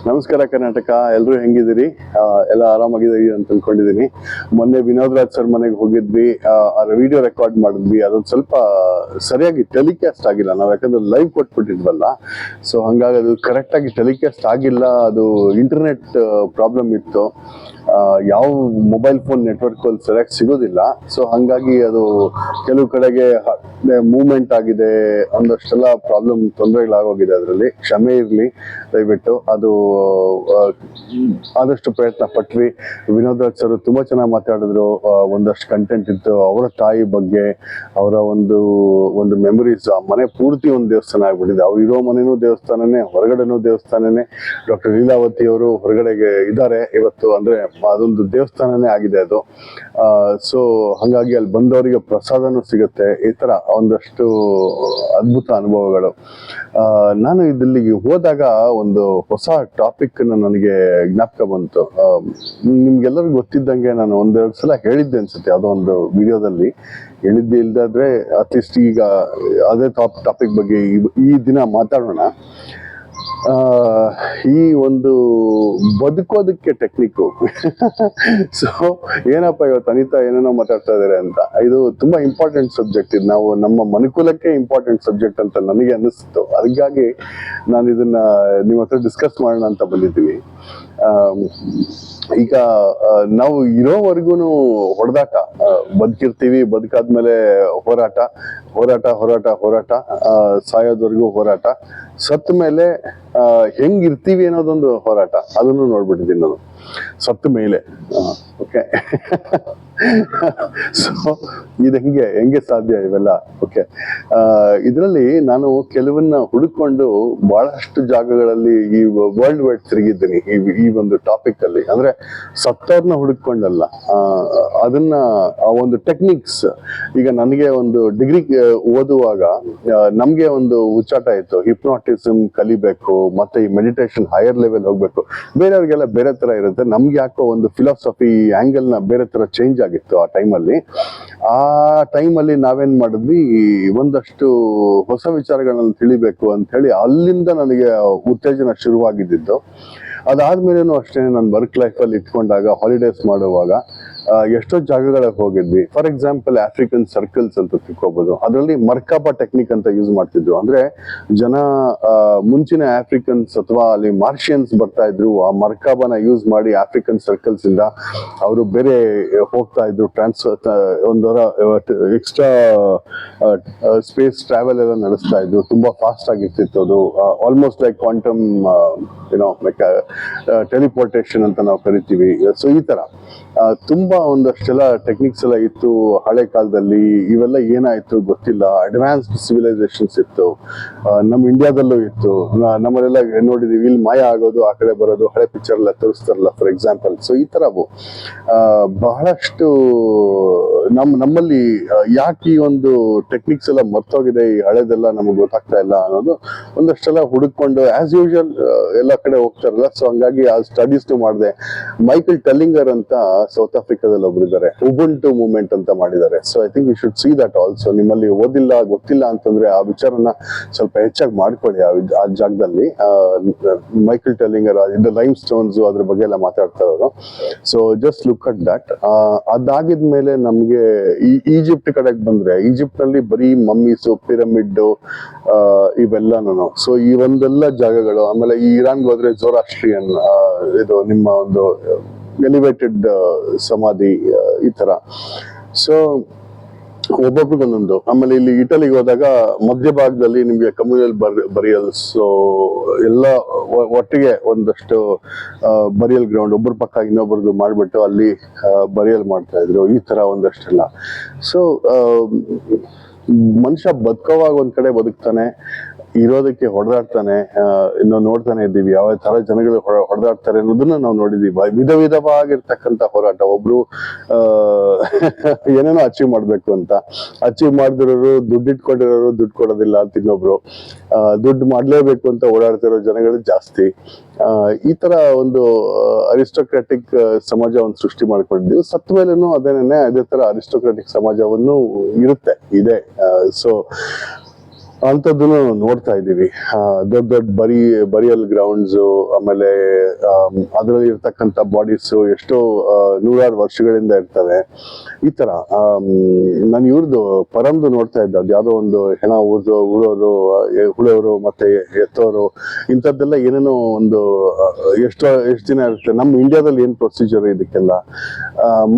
ನಮಸ್ಕಾರ ಕರ್ನಾಟಕ, ಎಲ್ಲರೂ ಹೆಂಗಿದ್ದೀರಿ? ಎಲ್ಲ ಆರಾಮಾಗಿದ್ದೀರಿ ಅಂತ ತಿಳ್ಕೊಂಡಿದ್ದೀನಿ. ಮೊನ್ನೆ ವಿನೋದ್ ರಾಜ್ ಸರ್ ಮನೆಗೆ ಹೋಗಿದ್ವಿ, ವಿಡಿಯೋ ರೆಕಾರ್ಡ್ ಮಾಡಿದ್ವಿ. ಅದೊಂದು ಸ್ವಲ್ಪ ಸರಿಯಾಗಿ ಟೆಲಿಕಾಸ್ಟ್ ಆಗಿಲ್ಲ ನಾವು, ಯಾಕಂದ್ರೆ ಲೈವ್ ಕೊಟ್ಬಿಟ್ಟಿದ್ವಲ್ಲ. ಸೊ ಹಂಗಾಗಿ ಅದು ಕರೆಕ್ಟಾಗಿ ಟೆಲಿಕಾಸ್ಟ್ ಆಗಿಲ್ಲ. ಅದು ಇಂಟರ್ನೆಟ್ ಪ್ರಾಬ್ಲಮ್ ಇತ್ತು. ಯಾವ ಮೊಬೈಲ್ ಫೋನ್ ನೆಟ್ವರ್ಕ್ ಅಲ್ಲಿ ಸರಿಯಾಗಿ ಸಿಗೋದಿಲ್ಲ. ಸೊ ಹಂಗಾಗಿ ಅದು ಕೆಲವು ಕಡೆಗೆ ಮೂವ್ಮೆಂಟ್ ಆಗಿದೆ, ಒಂದಷ್ಟೆಲ್ಲ ಪ್ರಾಬ್ಲಮ್, ತೊಂದರೆಗಳಾಗೋಗಿದೆ. ಅದರಲ್ಲಿ ಕ್ಷಮೆ ಇರಲಿ ದಯವಿಟ್ಟು. ಅದು ಆದಷ್ಟು ಪ್ರಯತ್ನ ಪಟ್ವಿ. ವಿನೋದ್ ರಾಜ್ ಸರ್ ತುಂಬಾ ಚೆನ್ನಾಗಿ ಮಾತಾಡಿದ್ರು. ಒಂದಷ್ಟು ಕಂಟೆಂಟ್ ಇತ್ತು ಅವರ ತಾಯಿ ಬಗ್ಗೆ, ಅವರ ಒಂದು ಮೆಮೊರೀಸ್. ಆ ಮನೆ ಪೂರ್ತಿ ಒಂದು ದೇವಸ್ಥಾನ ಆಗ್ಬಿಟ್ಟಿದೆ. ಅವ್ರು ಇರೋ ಮನೆನೂ ದೇವಸ್ಥಾನನೇ, ಹೊರಗಡೆನೂ ದೇವಸ್ಥಾನನೇ. ಡಾಕ್ಟರ್ ಲೀಲಾವತಿ ಅವರು ಹೊರಗಡೆಗೆ ಇದ್ದಾರೆ ಇವತ್ತು, ಅಂದ್ರೆ ಅದೊಂದು ದೇವಸ್ಥಾನನೇ ಆಗಿದೆ ಅದು. ಸೊ ಹಂಗಾಗಿ ಅಲ್ಲಿ ಬಂದವರಿಗೆ ಪ್ರಸಾದನೂ ಸಿಗುತ್ತೆ. ಈ ತರ ಒಂದಷ್ಟು ಅದ್ಭುತ ಅನುಭವಗಳು. ನಾನು ಇಲ್ಲಿಗೆ ಹೋದಾಗ ಒಂದು ಹೊಸ ಟಾಪಿಕ್ ನನಗೆ ಜ್ಞಾಪಕ ಬಂತು. ನಿಮ್ಗೆಲ್ಲರಿಗೂ ಗೊತ್ತಿದ್ದಂಗೆ ನಾನು ಒಂದೆರಡು ಸಲ ಹೇಳಿದ್ದೆ ಅನ್ಸುತ್ತೆ ಯಾವುದೋ ಒಂದು ವಿಡಿಯೋದಲ್ಲಿ. ಹೇಳಿದ್ದೆ ಇಲ್ದಾದ್ರೆ ಅಟ್ಲೀಸ್ಟ್ ಈಗ ಅದೇ ಟಾಪಿಕ್ ಬಗ್ಗೆ ಈ ದಿನ ಮಾತಾಡೋಣ. ಈ ಒಂದು ಬದುಕೋದಕ್ಕೆ ಟೆಕ್ನಿಕ್ಕು. ಸೊ ಏನಪ್ಪ ಇವತ್ತು ಅನಿತಾ ಏನೇನೋ ಮಾತಾಡ್ತಾ ಇದಾರೆ ಅಂತ. ಇದು ತುಂಬಾ ಇಂಪಾರ್ಟೆಂಟ್ ಸಬ್ಜೆಕ್ಟ್. ಇದು ನಾವು ನಮ್ಮ ಮನುಕುಲಕ್ಕೆ ಇಂಪಾರ್ಟೆಂಟ್ ಸಬ್ಜೆಕ್ಟ್ ಅಂತ ನನಗೆ ಅನಿಸ್ತು. ಅದಕ್ಕಾಗಿ ನಾನು ಇದನ್ನ ನಿಮ್ಮ ಹತ್ರ ಡಿಸ್ಕಸ್ ಮಾಡೋಣ ಅಂತ ಬಂದಿದ್ದೀವಿ. ಈಗ ನಾವು ಇರೋವರೆಗೂ ಹೊಡೆದಾಟ, ಬದುಕಿರ್ತೀವಿ, ಬದುಕಾದ್ಮೇಲೆ ಹೋರಾಟ ಹೋರಾಟ ಹೋರಾಟ ಹೋರಾಟ, ಸಾಯೋದ್ವರೆಗೂ ಹೋರಾಟ, ಸತ್ತ ಮೇಲೆ ಹೆಂಗಿರ್ತೀವಿ ಅನ್ನೋದೊಂದು ಹೋರಾಟ. ಅದನ್ನು ನೋಡ್ಬಿಟ್ಟಿದ್ದೀನಿ ನಾನು ಸತ್ತ ಮೇಲೆ. ಓಕೆ. ಸೊ ಇದು ಹೆಂಗೆ ಸಾಧ್ಯ ಇವೆಲ್ಲ? ಓಕೆ. ಇದರಲ್ಲಿ ನಾನು ಕೆಲವನ್ನ ಹುಡುಕೊಂಡು ಬಹಳಷ್ಟು ಜಾಗಗಳಲ್ಲಿ ಈ ವರ್ಲ್ಡ್ ವೈಡ್ ತಿರುಗಿದ್ದೀನಿ ಈ ಒಂದು ಟಾಪಿಕ್ ಅಲ್ಲಿ. ಅಂದ್ರೆ ಸತ್ತವ್ರನ್ನ ಹುಡುಕೊಂಡಲ್ಲ, ಅದನ್ನ ಆ ಒಂದು ಟೆಕ್ನಿಕ್ಸ್. ಈಗ ನನಗೆ ಒಂದು ಡಿಗ್ರಿ ಓದುವಾಗ ನಮ್ಗೆ ಒಂದು ಹುಚ್ಚಾಟ ಇತ್ತು, ಹಿಪ್ನಾಟಿಸಮ್ ಕಲಿಬೇಕು, ಮತ್ತೆ ಈ ಮೆಡಿಟೇಷನ್ ಹೈಯರ್ ಲೆವೆಲ್ ಹೋಗ್ಬೇಕು. ಬೇರೆಯವ್ರಿಗೆಲ್ಲ ಬೇರೆ ತರ ಇರುತ್ತೆ, ನಮ್ಗೆ ಯಾಕೋ ಒಂದು ಫಿಲಾಸಫಿ ಆಂಗಲ್ ನ ಬೇರೆ ತರ ಚೇಂಜ್ ಆಗಿತ್ತು ಆ ಟೈಮಲ್ಲಿ. ಆ ಟೈಮಲ್ಲಿ ನಾವೇನ್ ಮಾಡಿದ್ವಿ, ಒಂದಷ್ಟು ಹೊಸ ವಿಚಾರಗಳನ್ನ ತಿಳಿಬೇಕು ಅಂತ ಹೇಳಿ ಅಲ್ಲಿಂದ ನನಗೆ ಉತ್ತೇಜನ ಶುರುವಾಗಿದ್ದು. ಅದಾದ್ಮೇಲೆನೂ ಅಷ್ಟೇ, ನಾನು ವರ್ಕ್ ಲೈಫಲ್ಲಿ ಇಟ್ಕೊಂಡಾಗ, ಹಾಲಿಡೇಸ್ ಮಾಡುವಾಗ ಎಷ್ಟೋ ಜಾಗಗಳಿಗೆ ಹೋಗಿದ್ವಿ. ಫಾರ್ ಎಕ್ಸಾಂಪಲ್ ಆಫ್ರಿಕನ್ ಸರ್ಕಲ್ಸ್ ಅಂತ ತಿಳ್ಕೊಬಹುದು. ಅದರಲ್ಲಿ ಮರ್ಕಾಬಾ ಟೆಕ್ನಿಕ್ ಅಂತ ಯೂಸ್ ಮಾಡ್ತಿದ್ರು. ಅಂದ್ರೆ ಜನ ಮುಂಚಿನ ಆಫ್ರಿಕನ್ಸ್ ಅಥವಾ ಅಲ್ಲಿ ಮಾರ್ಷಿಯನ್ಸ್ ಬರ್ತಾ ಇದ್ರು, ಆ ಮರ್ಕಾಬಾನ ಯೂಸ್ ಮಾಡಿ ಆಫ್ರಿಕನ್ ಸರ್ಕಲ್ಸ್ ಇಂದ ಅವರು ಬೇರೆ ಹೋಗ್ತಾ ಇದ್ರು. ಒಂದರ ಎಕ್ಸ್ಟ್ರಾ ಸ್ಪೇಸ್ ಟ್ರಾವೆಲ್ ಎಲ್ಲ ನಡೆಸ್ತಾ ಇದ್ರು. ತುಂಬಾ ಫಾಸ್ಟ್ ಆಗಿರ್ತಿತ್ತು ಅದು. Almost like quantum like teleportation ಅಂತ ನಾವು ಕರಿತೀವಿ. ಸೊ ಈ ತರ ತುಂಬಾ ಒಂದಷ್ಟೆಲ್ಲ ಟೆಕ್ನಿಕ್ಸ್ ಎಲ್ಲ ಇತ್ತು ಹಳೆ ಕಾಲದಲ್ಲಿ. ಇವೆಲ್ಲ ಏನಾಯ್ತು ಗೊತ್ತಿಲ್ಲ. ಅಡ್ವಾನ್ಸ್ಡ್ ಸಿವಿಲೈಸೇಷನ್ಸ್ ಇತ್ತು, ನಮ್ಮ ಇಂಡಿಯಾದಲ್ಲೂ ಇತ್ತು. ನಮ್ಮಲ್ಲೆಲ್ಲ ನೋಡಿದೀವಿ, ಇಲ್ಲಿ ಮಾಯ ಆಗೋದು, ಆ ಕಡೆ ಬರೋದು, ಹಳೆ ಪಿಕ್ಚರ್ ಎಲ್ಲ ತೋರಿಸ್ತಾರಲ್ಲ ಫಾರ್ ಎಕ್ಸಾಂಪಲ್. ಸೊ ಈ ತರವು ಬಹಳಷ್ಟು ನಮ್ಮಲ್ಲಿ ಯಾಕೆ ಈ ಒಂದು ಟೆಕ್ನಿಕ್ಸ್ ಎಲ್ಲ ಮರ್ತೋಗಿದೆ, ಈ ಹಳೆದೆಲ್ಲ ನಮಗೆ ಗೊತ್ತಾಗ್ತಾ ಇಲ್ಲ ಅನ್ನೋದು ಒಂದಷ್ಟೆಲ್ಲ ಹುಡುಕೊಂಡು ಆಸ್ ಯೂಶುವಲ್ ಎಲ್ಲ ಕಡೆ ಹೋಗ್ತಾರಲ್ಲ. ಸೊ ಹಂಗಾಗಿ ಆ ಸ್ಟಡೀಸ್ ಮಾಡಿದೆ. ಮೈಕಲ್ ಟೆಲ್ಲಿಂಗರ್ ಅಂತ ಸೌತ್ ಆಫ್ರಿಕಾದಲ್ಲಿ ಒಬ್ರು ಇದ್ದಾರೆ, ಉಬುಂಟು ಮೂವ್ಮೆಂಟ್ ಅಂತ ಮಾಡಿದ್ದಾರೆ. So I think you should see that also. ನಿಮ್ಮಲ್ಲಿ ಓದಿಲ್ಲ, ಗೊತ್ತಿಲ್ಲ ಅಂತಂದ್ರೆ ಆ ವಿಚಾರನ ಸ್ವಲ್ಪ ಹೆಚ್ಚಾಗಿ ಮಾಡ್ಕೊಳ್ಳಿ ಆ ಜಾಗದಲ್ಲಿ. ಮೈಕಲ್ ಟೆಲ್ಲಿಂಗರ್ ಇದು ಲೈಮ್ ಸ್ಟೋನ್ಸ್ ಅದ್ರ ಬಗ್ಗೆ ಎಲ್ಲ ಮಾತಾಡ್ತಾ ಇರೋದು. So just look at that. ಅದಾಗಿದ್ಮೇಲೆ ನಮ್ಗೆ ಈಜಿಪ್ಟ್ ಕಡೆಗೆ ಬಂದ್ರೆ, ಈಜಿಪ್ಟ್ ನಲ್ಲಿ ಬರೀ ಮಮ್ಮೀಸು, ಪಿರಮಿಡ್ ಇವೆಲ್ಲನೂ. ಸೊ ಈ ಒಂದೆಲ್ಲ ಜಾಗಗಳು. ಆಮೇಲೆ ಈ ಇರಾನ್ಗೆ ಹೋದ್ರೆ ಜೋರಾಸ್ಟ್ರಿಯನ್, ಇದು ನಿಮ್ಮ ಒಂದು ಎಲಿವೇಟೆಡ್ ಸಮಾಧಿ, ಈ ತರ. ಸೊ ಒಬ್ಬೊಬ್ರಿಗೊಂದೊಂದು. ಆಮೇಲೆ ಇಲ್ಲಿ ಇಟಲಿಗೆ ಹೋದಾಗ ಮಧ್ಯಭಾಗದಲ್ಲಿ ನಿಮ್ಗೆ ಕಮ್ಯುನಲ್ ಬರಿಯಲ್ಸ್ ಎಲ್ಲ ಒಟ್ಟಿಗೆ ಒಂದಷ್ಟು ಬರಿಯಲ್ ಗ್ರೌಂಡ್, ಒಬ್ಬರ ಪಕ್ಕ ಇನ್ನೊಬ್ಬರದು ಮಾಡ್ಬಿಟ್ಟು ಅಲ್ಲಿ ಬರಿಯಲ್ ಮಾಡ್ತಾ ಇದ್ರು. ಈ ತರ ಒಂದಷ್ಟೆಲ್ಲ. ಸೊ ಮನುಷ್ಯ ಬದುಕೋವಾಗ ಒಂದ್ ಕಡೆ ಬದುಕ್ತಾನೆ, ಇರೋದಕ್ಕೆ ಹೊಡೆದಾಡ್ತಾನೆ. ಇನ್ನು ನೋಡ್ತಾನೆ ಇದ್ದೀವಿ ಯಾವ ತರ ಜನಗಳು ಹೊಡೆದಾಡ್ತಾರೆ ಅನ್ನೋದನ್ನ ನಾವು ನೋಡಿದೀವಿ. ವಿಧವಾಗಿರ್ತಕ್ಕಂಥ ಹೋರಾಟ. ಒಬ್ರು ಏನೇನೋ ಅಚೀವ್ ಮಾಡ್ಬೇಕು ಅಂತ ಅಚೀವ್ ಮಾಡ್ದಿರೋರು, ದುಡ್ಡಿಟ್ಕೊಂಡಿರೋರು ದುಡ್ಡು ಕೊಡೋದಿಲ್ಲ ಅಂತ ಇನ್ನೊಬ್ರು, ದುಡ್ಡು ಮಾಡ್ಲೇಬೇಕು ಅಂತ ಓಡಾಡ್ತಿರೋ ಜನಗಳು ಜಾಸ್ತಿ. ಈ ತರ ಒಂದು ಅರಿಸ್ಟೋಕ್ರಾಟಿಕ್ ಸಮಾಜವನ್ನು ಸೃಷ್ಟಿ ಮಾಡ್ಕೊಂಡಿದ್ದೀವಿ. ಸತ್ತ ಮೇಲೇನು ಅದೇ ತರ ಅರಿಸ್ಟೋಕ್ರಾಟಿಕ್ ಸಮಾಜವನ್ನು ಇದೆ. ಸೊ ಅಂಥದ್ದನ್ನು ನೋಡ್ತಾ ಇದ್ದೀವಿ. ದೊಡ್ಡ ದೊಡ್ಡ ಬರಿಯಲ್ ಗ್ರೌಂಡ್ಸ್, ಆಮೇಲೆ ಅದರಲ್ಲಿ ಇರ್ತಕ್ಕಂಥ ಬಾಡೀಸ್ ಎಷ್ಟೋ ನೂರಾರು ವರ್ಷಗಳಿಂದ ಇರ್ತವೆ. ಈ ತರ ನಾನು ಇವ್ರದ್ದು ಪರಂದು ನೋಡ್ತಾ ಇದ್ದೆ, ಅದು ಯಾವುದೋ ಒಂದು ಹೆಣ ಹುಳೋರು ಮತ್ತೆ ಎತ್ತೋರು ಇಂಥದ್ದೆಲ್ಲ ಏನೇನೋ ಒಂದು ಎಷ್ಟು ದಿನ ಇರುತ್ತೆ. ನಮ್ಮ ಇಂಡಿಯಾದಲ್ಲಿ ಏನ್ ಪ್ರೊಸೀಜರ್ ಇದಕ್ಕೆಲ್ಲ,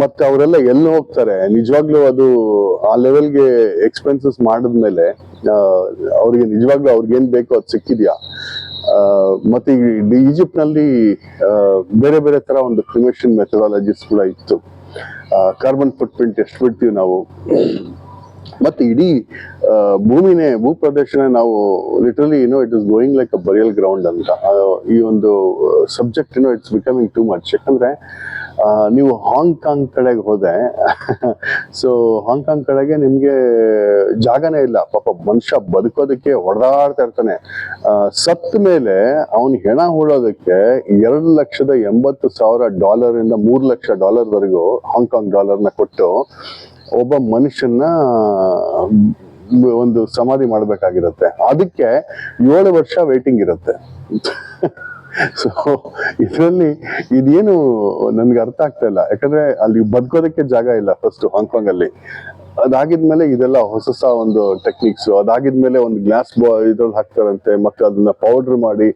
ಮತ್ತೆ ಅವರೆಲ್ಲ ಎಲ್ಲಿ ಹೋಗ್ತಾರೆ ನಿಜವಾಗ್ಲೂ ಅದು ಆ ಲೆವೆಲ್ಗೆ ಎಕ್ಸ್ಪೆನ್ಸಸ್ ಮಾಡಿದ್ಮೇಲೆ ಅವ್ರಿಗೆ ನಿಜವಾಗ್ಲೂ ಅವ್ರಿಗೇನ್ ಬೇಕೋ ಅದು ಸಿಕ್ಕಿದ್ಯಾ? ಮತ್ತೆ ಈಜಿಪ್ಟ್ ನಲ್ಲಿ ಬೇರೆ ಬೇರೆ ತರ ಒಂದು ಕ್ರಿಮೇಷನ್ ಮೆಥಡಾಲಜೀಸ್ ಕೂಡ ಇತ್ತು. ಕಾರ್ಬನ್ ಫುಟ್ ಪ್ರಿಂಟ್ ಎಷ್ಟು ಬಿಡ್ತೀವಿ ನಾವು, ಮತ್ತೆ ಇಡೀ ಭೂಪ್ರದೇಶನೇ ನಾವು literally it is going like a burial ground ಅಂತ. ಈ ಒಂದು subject it's becoming too much. ಯಾಕಂದ್ರೆ ನೀವು ಹಾಂಗ್ಕಾಂಗ್ ಕಡೆಗೆ ಹೋದೆ, ಸೊ ಹಾಂಗ್ಕಾಂಗ್ ಕಡೆಗೆ ನಿಮ್ಗೆ ಜಾಗನೇ ಇಲ್ಲ. ಪಾಪ ಮನುಷ್ಯ ಬದುಕೋದಕ್ಕೆ ಹೊಡೆದಾಡ್ತಾ ಇರ್ತಾನೆ. ಸತ್ತ ಮೇಲೆ ಅವನ್ ಹೆಣ ಹೂಳೋದಕ್ಕೆ $2,80,000 ಇಂದ $3,00,000 ವರೆಗೂ ಹಾಂಗ್ಕಾಂಗ್ ಡಾಲರ್ನ ಕೊಟ್ಟು ಒಬ್ಬ ಮನುಷ್ಯನ ಒಂದು ಸಮಾಧಿ ಮಾಡ್ಬೇಕಾಗಿರುತ್ತೆ. ಅದಕ್ಕೆ 7 ವರ್ಷ ವೇಟಿಂಗ್ ಇರುತ್ತೆ. ಸೊ ಇದರಲ್ಲಿ ಇದೇನು ನನ್ಗೆ ಅರ್ಥ ಆಗ್ತಾ ಇಲ್ಲ. ಯಾಕಂದ್ರೆ ಅಲ್ಲಿ ಬದುಕೋದಕ್ಕೆ ಜಾಗ ಇಲ್ಲ ಫಸ್ಟ್ ಹಾಂಗ್ಕಾಂಗ್ ಅಲ್ಲಿ. ಅದಾಗಿದ್ಮೇಲೆ ಇದೆಲ್ಲ ಹೊಸ ಒಂದು ಟೆಕ್ನಿಕ್ಸ್. ಅದಾಗಿದ್ಮೇಲೆ ಒಂದು ಗ್ಲಾಸ್ ಇದ್ರಲ್ಲಿ ಹಾಕ್ತಾರಂತೆ, ಮತ್ತೆ ಅದನ್ನ ಪೌಡರ್ ಮಾಡಿ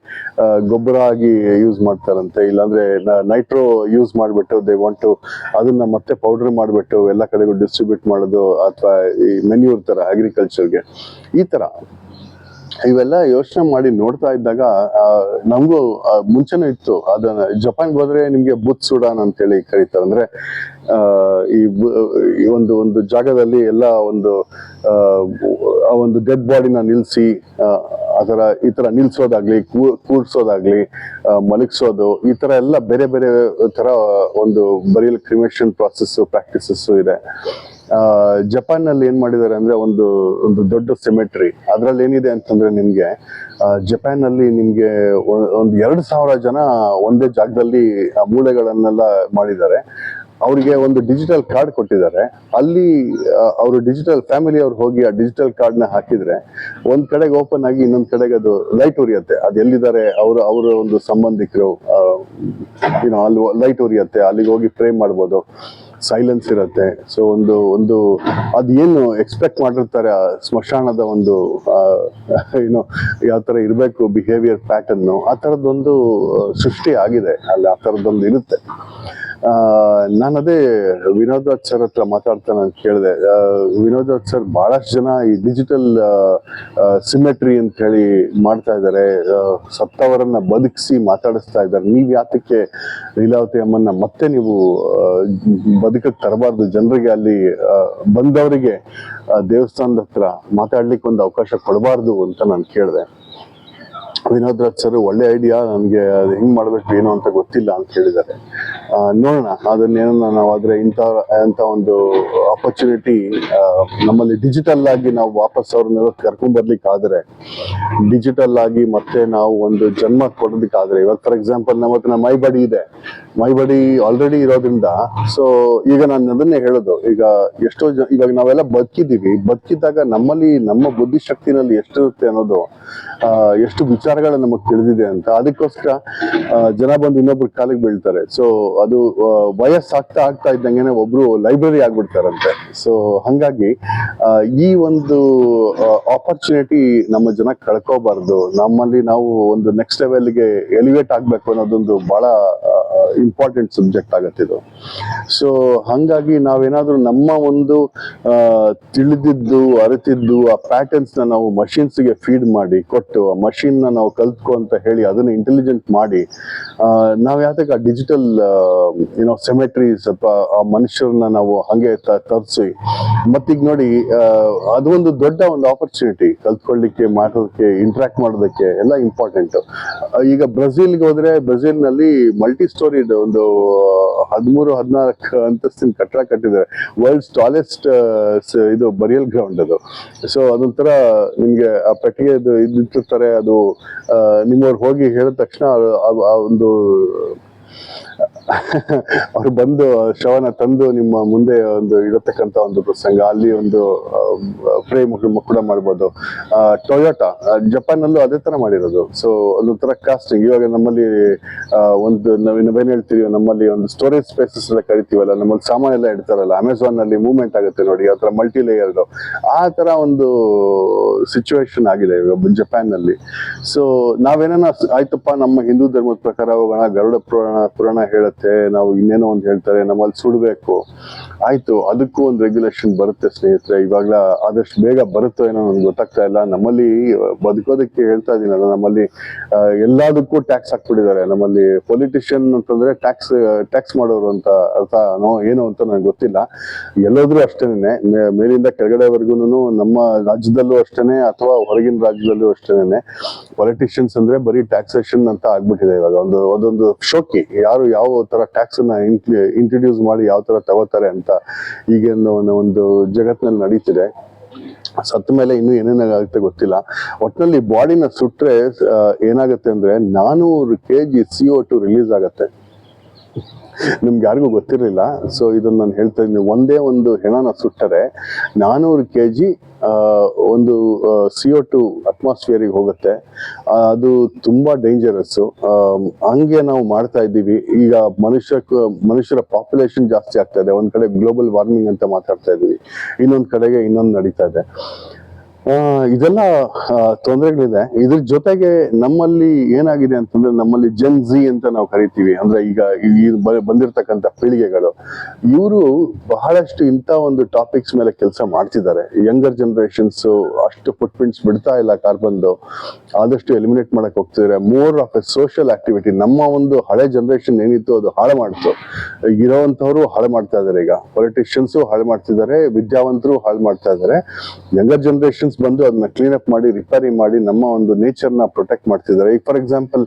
ಗೊಬ್ಬರ ಆಗಿ ಯೂಸ್ ಮಾಡ್ತಾರಂತೆ. ಇಲ್ಲಾಂದ್ರೆ ನೈಟ್ರೋ ಯೂಸ್ ಮಾಡ್ಬಿಟ್ಟು ದೇ ವಾಂಟ್ ಟು ಅದನ್ನ ಮತ್ತೆ ಪೌಡರ್ ಮಾಡ್ಬಿಟ್ಟು ಎಲ್ಲ ಕಡೆಗೂ ಡಿಸ್ಟ್ರಿಬ್ಯೂಟ್ ಮಾಡೋದು, ಅಥವಾ ಈ ಮೆನ್ಯೂರ್ ತರ ಅಗ್ರಿಕಲ್ಚರ್ಗೆ. ಈ ತರ ಇವೆಲ್ಲ ಯೋಚನೆ ಮಾಡಿ ನೋಡ್ತಾ ಇದ್ದಾಗ ನಮಗೂ ಮುಂಚೆನೂ ಇತ್ತು. ಅದನ್ನ ಜಪಾನ್ಗೆ ಹೋದ್ರೆ ನಿಮ್ಗೆ ಬುತ್ ಸುಡಾನ್ ಅಂತ ಹೇಳಿ ಕರೀತಾರೆ. ಅಂದ್ರೆ ಈ ಒಂದು ಜಾಗದಲ್ಲಿ ಎಲ್ಲ ಒಂದು ಡೆಡ್ ಬಾಡಿನ ನಿಲ್ಸಿ ಈ ತರ ನಿಲ್ಸೋದಾಗ್ಲಿ, ಕೂರ್ಸೋದಾಗ್ಲಿ, ಮಲಗಿಸೋದು, ಈ ತರ ಎಲ್ಲ ಬೇರೆ ಬೇರೆ ತರ ಒಂದು ಬರಿಯಲ್ ಕ್ರಿಮೇಷನ್ ಪ್ರಾಕ್ಟೀಸಸ್ ಇದೆ. ಜಪಾನ್ ನಲ್ಲಿ ಏನ್ ಮಾಡಿದ್ದಾರೆ ಅಂದ್ರೆ ಒಂದು ದೊಡ್ಡ ಸೆಮೆಟ್ರಿ. ಅದ್ರಲ್ಲಿ ಏನಿದೆ ಅಂತಂದ್ರೆ ನಿಮ್ಗೆ ಜಪಾನ್ ನಲ್ಲಿ ನಿಮ್ಗೆ 2,000 ಜನ ಒಂದೇ ಜಾಗದಲ್ಲಿ ಮೂಳೆಗಳನ್ನೆಲ್ಲ ಮಾಡಿದ್ದಾರೆ. ಅವ್ರಿಗೆ ಒಂದು ಡಿಜಿಟಲ್ ಕಾರ್ಡ್ ಕೊಟ್ಟಿದ್ದಾರೆ. ಅಲ್ಲಿ ಅವರು ಡಿಜಿಟಲ್ ಫ್ಯಾಮಿಲಿ ಅವ್ರು ಹೋಗಿ ಆ ಡಿಜಿಟಲ್ ಕಾರ್ಡ್ ನ ಹಾಕಿದ್ರೆ ಒಂದ್ ಕಡೆಗೆ ಓಪನ್ ಆಗಿ ಇನ್ನೊಂದ್ ಕಡೆಗೆ ಅದು ಲೈಟ್ ಉರಿಯುತ್ತೆ. ಅದು ಎಲ್ಲಿದ್ದಾರೆ ಅವರ ಒಂದು ಸಂಬಂಧಿಕರು ಅಲ್ಲಿ ಲೈಟ್ ಉರಿಯುತ್ತೆ. ಅಲ್ಲಿಗೆ ಹೋಗಿ ಪ್ರೇ ಮಾಡ್ಬೋದು. ಸೈಲೆನ್ಸ್ ಇರುತ್ತೆ. ಸೊ ಒಂದು ಅದೇನು ಎಕ್ಸ್ಪೆಕ್ಟ್ ಮಾಡಿರ್ತಾರೆ ಸ್ಮಶಾನದ ಒಂದು ಯಾವ ತರ ಇರಬೇಕು ಬಿಹೇವಿಯರ್ ಪ್ಯಾಟರ್ನ್, ಆ ತರದೊಂದು ಸೃಷ್ಟಿ ಆಗಿದೆ ಅಲ್ಲಿ. ಆ ತರದೊಂದು ಇರುತ್ತೆ. ನಾನು ಅದೇ ವಿನೋದ್ ಸರ್ ಹತ್ರ ಮಾತಾಡ್ತಾನೆ ಅಂತ ಕೇಳಿದೆ. ವಿನೋದ್ ಸರ್ ಬಹಳಷ್ಟು ಜನ ಈ ಡಿಜಿಟಲ್ ಸಿಮೆಟ್ರಿ ಅಂತ ಹೇಳಿ ಮಾಡ್ತಾ ಇದ್ದಾರೆ. ಸತ್ತವರನ್ನ ಬದುಕಿಸಿ ಮಾತಾಡಿಸ್ತಾ ಇದ್ದಾರೆ. ನೀವ್ ಯಾತಕ್ಕೆ ಲೀಲಾವತಿ ಅಮ್ಮನ್ನ ಮತ್ತೆ ನೀವು ಬದುಕಕ್ಕೆ ತರಬಾರ್ದು, ಜನರಿಗೆ ಅಲ್ಲಿ ಬಂದವರಿಗೆ ದೇವಸ್ಥಾನದ ಹತ್ರ ಮಾತಾಡ್ಲಿಕ್ಕೆ ಒಂದು ಅವಕಾಶ ಕೊಡಬಾರ್ದು ಅಂತ ನಾನು ಕೇಳಿದೆ. ವಿನೋದ್ ಸರ್ ಒಳ್ಳೆ ಐಡಿಯಾ, ನನ್ಗೆ ಅದು ಹೆಂಗ್ ಮಾಡ್ಬೇಕು ಏನು ಅಂತ ಗೊತ್ತಿಲ್ಲ ಅಂತ ಹೇಳಿದ್ದಾರೆ. ನೋಡೋಣ ಅದನ್ನೇನ ನಾವಾದ್ರೆ ಇಂಥ ಒಂದು ಆಪರ್ಚುನಿಟಿ ನಮ್ಮಲ್ಲಿ ಡಿಜಿಟಲ್ ಆಗಿ ನಾವು ವಾಪಸ್ ಅವ್ರನ್ನೆಲ್ಲ ಕರ್ಕೊಂಡ್ ಬರ್ಲಿಕ್ಕೆ ಆದ್ರೆ, ಡಿಜಿಟಲ್ ಆಗಿ ಮತ್ತೆ ನಾವು ಒಂದು ಜನ್ಮ ಕೊಡೋದಕ್ಕಾದ್ರೆ, ಇವಾಗ ಫಾರ್ ಎಕ್ಸಾಂಪಲ್ ನಮ್ಮ ಹತ್ರ ಮೈಬಡಿ ಇದೆ. ಮೈಬಡಿ ಆಲ್ರೆಡಿ ಇರೋದ್ರಿಂದ, ಸೊ ಈಗ ನಾನು ಅದನ್ನೇ ಹೇಳೋದು, ಈಗ ಎಷ್ಟೋ ಇವಾಗ ನಾವೆಲ್ಲ ಬದುಕಿದ್ದಾಗ ನಮ್ಮಲ್ಲಿ ನಮ್ಮ ಬುದ್ಧಿಶಕ್ತಿನಲ್ಲಿ ಎಷ್ಟಿರುತ್ತೆ ಅನ್ನೋದು, ಎಷ್ಟು ವಿಚಾರಗಳು ನಮಗ್ ತಿಳಿದಿದೆ ಅಂತ. ಅದಕ್ಕೋಸ್ಕರ ಜನ ಬಂದು ಇನ್ನೊಬ್ರು ಕಾಲಿಗೆ ಬೀಳ್ತಾರೆ. ಸೊ ಅದು ವಯಸ್ಸಾಗ್ತಾ ಇದ್ದಂಗೆನೆ ಒಬ್ರು ಲೈಬ್ರರಿ ಆಗ್ಬಿಡ್ತಾರಂತೆ. ಸೊ ಹಂಗಾಗಿ ಈ ಒಂದು ಆಪರ್ಚುನಿಟಿ ನಮ್ಮ ಜನ ಕಳ್ಕೋಬಾರ್ದು. ನಮ್ಮಲ್ಲಿ ನಾವು ಒಂದು ನೆಕ್ಸ್ಟ್ ಲೆವೆಲ್ಗೆ ಎಲಿವೇಟ್ ಆಗ್ಬೇಕು ಅನ್ನೋದೊಂದು ಬಹಳ ಇಂಪಾರ್ಟೆಂಟ್ ಸಬ್ಜೆಕ್ಟ್ ಆಗತ್ತೆ ಇದು. ಸೊ ಹಂಗಾಗಿ ನಾವೇನಾದ್ರೂ ನಮ್ಮ ಒಂದು ತಿಳಿದಿದ್ದು ಅರಿತಿದ್ದು ಆ ಪ್ಯಾಟರ್ನ್ಸ್ ನ ನಾವು ಮಷಿನ್ಸ್ ಗೆ ಫೀಡ್ ಮಾಡಿ ಕೊಟ್ಟು, ಆ ಮಷಿನ್ ನ ನಾವು ಕಲ್ತ್ಕೊ ಅಂತ ಹೇಳಿ ಅದನ್ನ ಇಂಟೆಲಿಜೆಂಟ್ ಮಾಡಿ, ನಾವ್ ಯಾತಕ್ಕೆ ಆ ಡಿಜಿಟಲ್ ಸೆಮೆಟ್ರೀಸ್ ಅಥವಾ ಆ ಮನುಷ್ಯರನ್ನ ನಾವು ಹಂಗೆ ತರಿಸಿ, ಮತ್ತೀಗ ನೋಡಿ ಅದೊಂದು ದೊಡ್ಡ ಒಂದು ಆಪರ್ಚುನಿಟಿ ಕಲ್ತ್ಕೊಳ್ಳಿಕ್ಕೆ, ಮಾಡೋದಕ್ಕೆ, ಇಂಟ್ರಾಕ್ಟ್ ಮಾಡೋದಕ್ಕೆ ಎಲ್ಲ ಇಂಪಾರ್ಟೆಂಟ್. ಈಗ ಬ್ರೆಜಿಲ್ಗೆ ಹೋದ್ರೆ ಬ್ರೆಜಿಲ್ ನಲ್ಲಿ ಮಲ್ಟಿ ಸ್ಟೋರಿ ಇದೆ, ಒಂದು 13-14 ಅಂತಸ್ತಿನ ಕಟ್ಟಡ ಕಟ್ಟಿದ್ದಾರೆ. ವರ್ಲ್ಡ್ಸ್ ಟಾಲೆಸ್ಟ್ ಇದು ಬರಿಯಲ್ ಗ್ರೌಂಡ್ ಅದು. ಸೊ ಅದೊಂಥರ ನಿಮ್ಗೆ ಆ ಪೆಟ್ಟಿಗೆ ಇಟ್ಟಿರ್ತಾರೆ. ಅದು ನಿಮ್ಮವ್ರು ಹೋಗಿ ಹೇಳಿದ ತಕ್ಷಣ ಒಂದು ಅವ್ರು ಬಂದು ಶವನ ತಂದು ನಿಮ್ಮ ಮುಂದೆ ಒಂದು ಇರತಕ್ಕಂತ ಒಂದು ಪ್ರಸಂಗ, ಅಲ್ಲಿ ಒಂದು ಫ್ರೇಮ್ ಕೂಡ ಮಾಡ್ಬೋದು. ಟೊಯೋಟಾ ಜಪಾನ್ ಅಲ್ಲೂ ಅದೇ ತರ ಮಾಡಿರೋದು. ಸೊ ಅದೊಂಥರ ಕಾಸ್ಟಿಂಗ್. ಇವಾಗ ನಮ್ಮಲ್ಲಿ ಒಂದು ನಾವೇನ್ ಹೇಳ್ತೀವಿ, ನಮ್ಮಲ್ಲಿ ಒಂದು ಸ್ಟೋರೇಜ್ ಸ್ಪೇಸಸ್ ಎಲ್ಲ ಕರಿತೀವಲ್ಲ, ನಮ್ಮಲ್ಲಿ ಸಾಮಾನ್ ಎಲ್ಲ ಇಡ್ತಾರಲ್ಲ, ಅಮೆಝಾನ್ ನಲ್ಲಿ ಮೂವ್ಮೆಂಟ್ ಆಗುತ್ತೆ ನೋಡಿ, ಆ ತರ ಮಲ್ಟಿ ಲೇಯರ್ಡ್, ಆ ತರ ಒಂದು ಸಿಚುವೇಶನ್ ಆಗಿದೆ ಜಪಾನ್ ನಲ್ಲಿ. ಸೊ ನಾವೇನ ಆಯ್ತಪ್ಪ ನಮ್ಮ ಹಿಂದೂ ಧರ್ಮದ ಪ್ರಕಾರ ಹೋಗೋಣ, ಗರುಡ ಪುರಾಣ ಹೇಳುತ್ತೆ, ನಾವು ಇನ್ನೇನೋ ಒಂದು ಹೇಳ್ತಾರೆ, ನಮ್ಮಲ್ಲಿ ಸುಡ್ಬೇಕು, ಆಯ್ತು ಅದಕ್ಕೂ ಒಂದು ರೆಗ್ಯುಲೇಷನ್ ಬರುತ್ತೆ ಸ್ನೇಹಿತರೆ. ಇವಾಗ್ಲ ಆದಷ್ಟು ಬೇಗ ಬರುತ್ತೋ ಏನೋ ನನ್ಗೆ ಗೊತ್ತಾಗ್ತಾ ಇಲ್ಲ. ನಮ್ಮಲ್ಲಿ ಬದುಕೋದಕ್ಕೆ ಹೇಳ್ತಾ ಇದೀನಲ್ಲ, ನಮ್ಮಲ್ಲಿ ಎಲ್ಲದಕ್ಕೂ ಟ್ಯಾಕ್ಸ್ ಹಾಕ್ಬಿಟ್ಟಿದ್ದಾರೆ. ನಮ್ಮಲ್ಲಿ ಪೊಲಿಟಿಷಿಯನ್ ಅಂತಂದ್ರೆ ಟ್ಯಾಕ್ಸ್ ಮಾಡೋರು ಅಂತ ಅರ್ಥನೋ ಏನೋ ಅಂತ ನನಗೆ ಗೊತ್ತಿಲ್ಲ. ಎಲ್ಲೋದ್ರೂ ಅಷ್ಟೇನೆ, ಮೇಲಿಂದ ಕೆಳಗಡೆವರೆಗೂ ನಮ್ಮ ರಾಜ್ಯದಲ್ಲೂ ಅಷ್ಟೇನೆ ಅಥವಾ ಹೊರಗಿನ ರಾಜ್ಯದಲ್ಲೂ ಅಷ್ಟೇನೆ ಪೊಲಿಟಿಷಿಯನ್ಸ್ ಅಂದ್ರೆ ಬರೀ ಟ್ಯಾಕ್ಸೇಷನ್ ಅಂತ ಆಗ್ಬಿಟ್ಟಿದೆ ಇವಾಗ. ಅದೊಂದು ಶೋಕಿ, ಯಾರು ಯಾವ ತರ ಟ್ಯಾಕ್ಸ್ ಅನ್ನ ಇಂಟ್ರೊಡ್ಯೂಸ್ ಮಾಡಿ ಯಾವ ತರ ತಗೋತಾರೆ ಅಂತ ಈಗೇನು ಒಂದು ಜಗತ್ನಲ್ಲಿ ನಡೀತಿದೆ. ಸತ್ತ ಮೇಲೆ ಇನ್ನೂ ಏನೇನಾಗುತ್ತೆ ಗೊತ್ತಿಲ್ಲ. ಒಟ್ಟಿನಲ್ಲಿ ಬಾಡಿನ ಸುಟ್ರೆ ಏನಾಗುತ್ತೆ ಅಂದ್ರೆ 400 kg CO2 ರಿಲೀಸ್ ಆಗತ್ತೆ. ನಿಮ್ಗೆ ಯಾರಿಗೂ ಗೊತ್ತಿರಲಿಲ್ಲ. ಸೊ ಇದನ್ನ ನಾನು ಹೇಳ್ತಾ ಇದ್ದೀನಿ, ಒಂದೇ ಒಂದು ಹೆಣನ ಸುಟ್ಟರೆ 400 kg ಒಂದು CO2 ಅಟ್ಮಾಸ್ಫಿಯರಿಗೆ ಹೋಗುತ್ತೆ. ಅದು ತುಂಬಾ ಡೇಂಜರಸ್. ಹಂಗೆ ನಾವು ಮಾಡ್ತಾ ಇದ್ದೀವಿ. ಈಗ ಮನುಷ್ಯರ ಪಾಪ್ಯುಲೇಷನ್ ಜಾಸ್ತಿ ಆಗ್ತಾ ಇದೆ. ಒಂದ್ ಕಡೆ ಗ್ಲೋಬಲ್ ವಾರ್ಮಿಂಗ್ ಅಂತ ಮಾತಾಡ್ತಾ ಇದೀವಿ, ಇನ್ನೊಂದ್ ಕಡೆಗೆ ಇನ್ನೊಂದು ನಡೀತಾ ಇದೆ. ಇದೆಲ್ಲ ತೊಂದರೆಗಳಿದೆ. ಇದ್ರ ಜೊತೆಗೆ ನಮ್ಮಲ್ಲಿ ಏನಾಗಿದೆ ಅಂತಂದ್ರೆ, ನಮ್ಮಲ್ಲಿ ಜೆನ್ ಝಿ ಅಂತ ನಾವು ಕರಿತೀವಿ, ಅಂದ್ರೆ ಈಗ ಬಂದಿರತಕ್ಕಂತ ಪೀಳಿಗೆಗಳು, ಇವರು ಬಹಳಷ್ಟು ಇಂಥ ಒಂದು ಟಾಪಿಕ್ಸ್ ಮೇಲೆ ಕೆಲಸ ಮಾಡ್ತಿದ್ದಾರೆ. ಯಂಗರ್ ಜನರೇಷನ್ಸ್ ಅಷ್ಟು ಫುಟ್ ಪ್ರಿಂಟ್ಸ್ ಬಿಡ್ತಾ ಇಲ್ಲ ಕಾರ್ಬನ್ದು, ಆದಷ್ಟು ಎಲಿಮಿನೇಟ್ ಮಾಡಕ್ ಹೋಗ್ತಿದ್ದಾರೆ. More of A social activity. ನಮ್ಮ ಒಂದು ಹಳೆ ಜನರೇಷನ್ ಏನಿತ್ತು ಅದು ಹಾಳು ಮಾಡ್ತು. ಇರೋವಂಥವ್ರು ಹಾಳು ಮಾಡ್ತಾ ಇದಾರೆ. ಈಗ ಪೊಲಿಟಿಷಿಯನ್ಸು ಹಾಳು ಮಾಡ್ತಿದ್ದಾರೆ, ವಿದ್ಯಾವಂತರು ಹಾಳು ಮಾಡ್ತಾ ಇದ್ದಾರೆ. ಯಂಗರ್ ಜನರೇಷನ್ ಬಂದು ಅದನ್ನ ಕ್ಲೀನ್ ಅಪ್ ಮಾಡಿ, ರಿಪೇರಿ ಮಾಡಿ ನಮ್ಮ ಒಂದು ನೇಚರ್ ನ ಪ್ರೊಟೆಕ್ಟ್ ಮಾಡ್ತಿದ್ದಾರೆ. ಈಗ ಫಾರ್ ಎಕ್ಸಾಂಪಲ್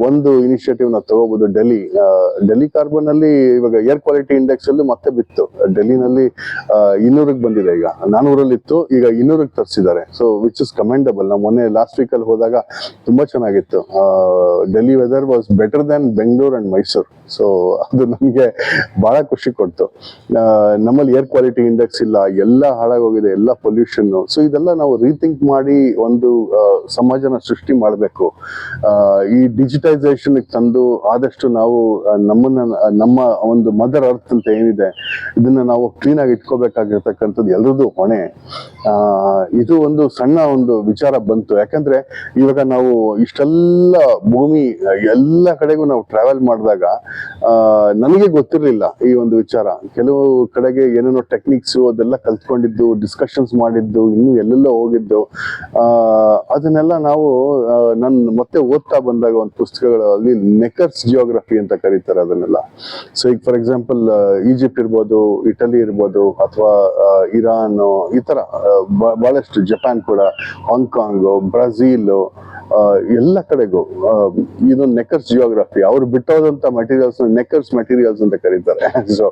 ಒಂದು ಇನಿಷಿಯೇಟಿವ್ ನಾವು ತಗೋಬಹುದು. ಡೆಲ್ಲಿ ಕಾರ್ಬನ್ ಅಲ್ಲಿ ಇವಾಗ ಏರ್ ಕ್ವಾಲಿಟಿ ಇಂಡೆಕ್ಸ್ ಅಲ್ಲಿ ಮತ್ತೆ ಬಿತ್ತು. ಡೆಲ್ಲಿನಲ್ಲಿ 200ಕ್ಕೆ ಬಂದಿದೆ. ಈಗ 400 ಇತ್ತು, ಈಗ 200ಕ್ಕೆ ತರಿಸಿದ್ದಾರೆ. So which is commendable. ನಾವು ಮೊನ್ನೆ ಲಾಸ್ಟ್ ವೀಕ್ ಅಲ್ಲಿ ಹೋದಾಗ ತುಂಬಾ ಚೆನ್ನಾಗಿತ್ತು. Delhi weather was better than Bengaluru and Mysuru. So ಅದು ನಮ್ಗೆ ಬಹಳ ಖುಷಿ ಕೊಡ್ತು. ನಮ್ಮಲ್ಲಿ ಏರ್ ಕ್ವಾಲಿಟಿ ಇಂಡೆಕ್ಸ್ ಇಲ್ಲ, ಎಲ್ಲ ಹಾಳಾಗೋಗಿದೆ, ಎಲ್ಲ ಪೊಲ್ಯೂಷನ್. ಸೊ ಇದೆಲ್ಲ ನಾವು ರೀಥಿಂಕ್ ಮಾಡಿ ಒಂದು ಸಮಾಜನ ಸೃಷ್ಟಿ ಮಾಡಬೇಕು. ಈ ಡಿಜಿಟೈಸೇಷನ್ ತಂದು ಆದಷ್ಟು ನಾವು ನಮ್ಮ ಒಂದು ಮದರ್ ಅರ್ತ್ ಅಂತ ಏನಿದೆ, ಇದನ್ನ ನಾವು ಕ್ಲೀನ್ ಆಗಿ ಇಟ್ಕೋಬೇಕಾಗಿರ್ತಕ್ಕಂಥದ್ದು ಎಲ್ರದ್ದು ಹೊಣೆ. ಇದು ಒಂದು ಸಣ್ಣ ಒಂದು ವಿಚಾರ ಬಂತು. ಯಾಕಂದ್ರೆ ಇವಾಗ ನಾವು ಇಷ್ಟೆಲ್ಲ ಭೂಮಿ ಎಲ್ಲ ಕಡೆಗೂ ನಾವು ಟ್ರಾವೆಲ್ ಮಾಡಿದಾಗ ನನಗೆ ಗೊತ್ತಿರ್ಲಿಲ್ಲ ಈ ಒಂದು ವಿಚಾರ. ಕೆಲವು ಕಡೆಗೆ ಏನೇನೋ ಟೆಕ್ನಿಕ್ಸ್ ಅದೆಲ್ಲ ಕಲ್ತ್ಕೊಂಡಿದ್ದು, ಡಿಸ್ಕಷನ್ಸ್ ಮಾಡಿದ್ದು, ಇನ್ನು ಎಲ್ಲೆಲ್ಲೋ ಹೋಗಿದ್ದು, ಅದನ್ನೆಲ್ಲ ನಾವು ನಾನು ಮತ್ತೆ ಓದ್ತಾ ಬಂದಾಗ ಒಂದು ಪುಸ್ತಕಗಳಲ್ಲಿ ನೆಕರ್ಸ್ ಜಿಯೋಗ್ರಫಿ ಅಂತ ಕರೀತಾರೆ ಅದನ್ನೆಲ್ಲ. ಸೊ ಈಗ ಫಾರ್ ಎಕ್ಸಾಂಪಲ್ ಈಜಿಪ್ಟ್ ಇರ್ಬೋದು, ಇಟಲಿ ಇರ್ಬೋದು, ಅಥವಾ ಇರಾನ್, ಈ ತರ ಬಹಳಷ್ಟು, ಜಪಾನ್ ಕೂಡ, ಹಾಂಗ್ಕಾಂಗ್, ಬ್ರೆಜಿಲ್, ಎಲ್ಲ ಕಡೆಗೂ ಇದೊಂದು ನೆಕರ್ಸ್ ಜಿಯೋಗ್ರಫಿ. ಅವ್ರು ಬಿಟ್ಟೋದಂತ ಮೆಟೀರಿಯಲ್ಸ್ ನೆಕರ್ಸ್ ಮೆಟೀರಿಯಲ್ಸ್ ಅಂತ ಕರೀತಾರೆ. ಸೊ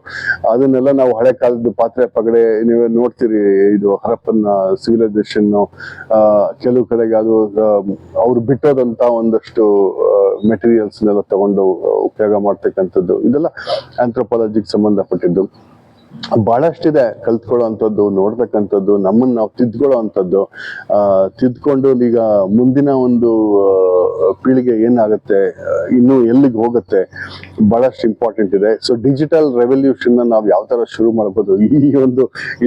ಅದನ್ನೆಲ್ಲ ನಾವು ಹಳೆ ಕಾಲದ ಪಾತ್ರೆ ಪಗಡೆ ನೀವೇ ನೋಡ್ತೀರಿ. ಇದು ಹರಪ್ಪನ್ ಸಿವಿಲೈಸೇಷನ್, ಕೆಲವು ಕಡೆಗೆ ಅದು ಅವ್ರು ಬಿಟ್ಟೋದಂತ ಒಂದಷ್ಟು ಮೆಟೀರಿಯಲ್ಸ್ ನೆಲ್ಲ ತಗೊಂಡು ಉಪಯೋಗ ಮಾಡ್ತಕ್ಕಂಥದ್ದು. ಇದೆಲ್ಲ ಆಂಥ್ರೋಪಾಲಜಿಗೆ ಸಂಬಂಧಪಟ್ಟಿದ್ದು. ಬಹಳಷ್ಟಿದೆ ಕಲ್ತ್ಕೊಳ್ಳೋ, ನೋಡ್ತಕ್ಕಂಥದ್ದು, ನಮ್ಮನ್ನ ನಾವು ತಿದ್ಕೊಳ್ಳೋ ಅಂಥದ್ದು. ತಿದ್ಕೊಂಡು ಈಗ ಮುಂದಿನ ಒಂದು ಪೀಳಿಗೆ ಏನಾಗುತ್ತೆ, ಇನ್ನು ಎಲ್ಲಿಗೆ ಹೋಗುತ್ತೆ, ಬಹಳಷ್ಟು ಇಂಪಾರ್ಟೆಂಟ್ ಇದೆ. ಸೊ ಡಿಜಿಟಲ್ ರೆವಲ್ಯೂಷನ್ ನಾವು ಯಾವ ತರ ಶುರು ಮಾಡ್ಬೋದು,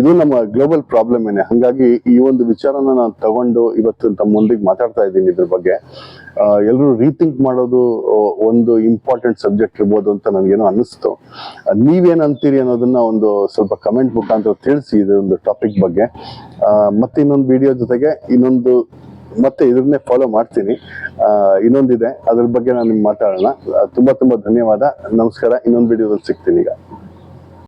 ಇದು ನಮ್ಮ ಗ್ಲೋಬಲ್ ಪ್ರಾಬ್ಲಮ್ ಏನೇ. ಹಂಗಾಗಿ ಈ ಒಂದು ವಿಚಾರನ ನಾನು ತಗೊಂಡು ಇವತ್ತು ತಮ್ಮ ಮುಂದಿಗೆ ಮಾತಾಡ್ತಾ ಇದ್ದೀನಿ. ಇದ್ರ ಬಗ್ಗೆ ಎಲ್ಲರೂ ರೀಥಿಂಕ್ ಮಾಡೋದು ಒಂದು ಇಂಪಾರ್ಟೆಂಟ್ ಸಬ್ಜೆಕ್ಟ್ ಇರ್ಬೋದು ಅಂತ ನನಗೇನೋ ಅನ್ನಿಸ್ತು. ನೀವೇನಂತೀರಿ ಅನ್ನೋದನ್ನ ಒಂದು ಸ್ವಲ್ಪ ಕಮೆಂಟ್ ಮುಖಾಂತರ ತಿಳಿಸಿ ಇದೊಂದು ಟಾಪಿಕ್ ಬಗ್ಗೆ. ಮತ್ತೆ ಇನ್ನೊಂದು ವಿಡಿಯೋ ಜೊತೆಗೆ ಮತ್ತೆ ಇದನ್ನೇ ಫಾಲೋ ಮಾಡ್ತೀನಿ. ಇನ್ನೊಂದಿದೆ, ಅದ್ರ ಬಗ್ಗೆ ನಾನು ನಿಮ್ಗೆ ಮಾತಾಡೋಣ. ತುಂಬಾ ಧನ್ಯವಾದ. ನಮಸ್ಕಾರ. ಇನ್ನೊಂದು ವಿಡಿಯೋದಲ್ಲಿ ಸಿಗ್ತೀನಿ ಈಗ.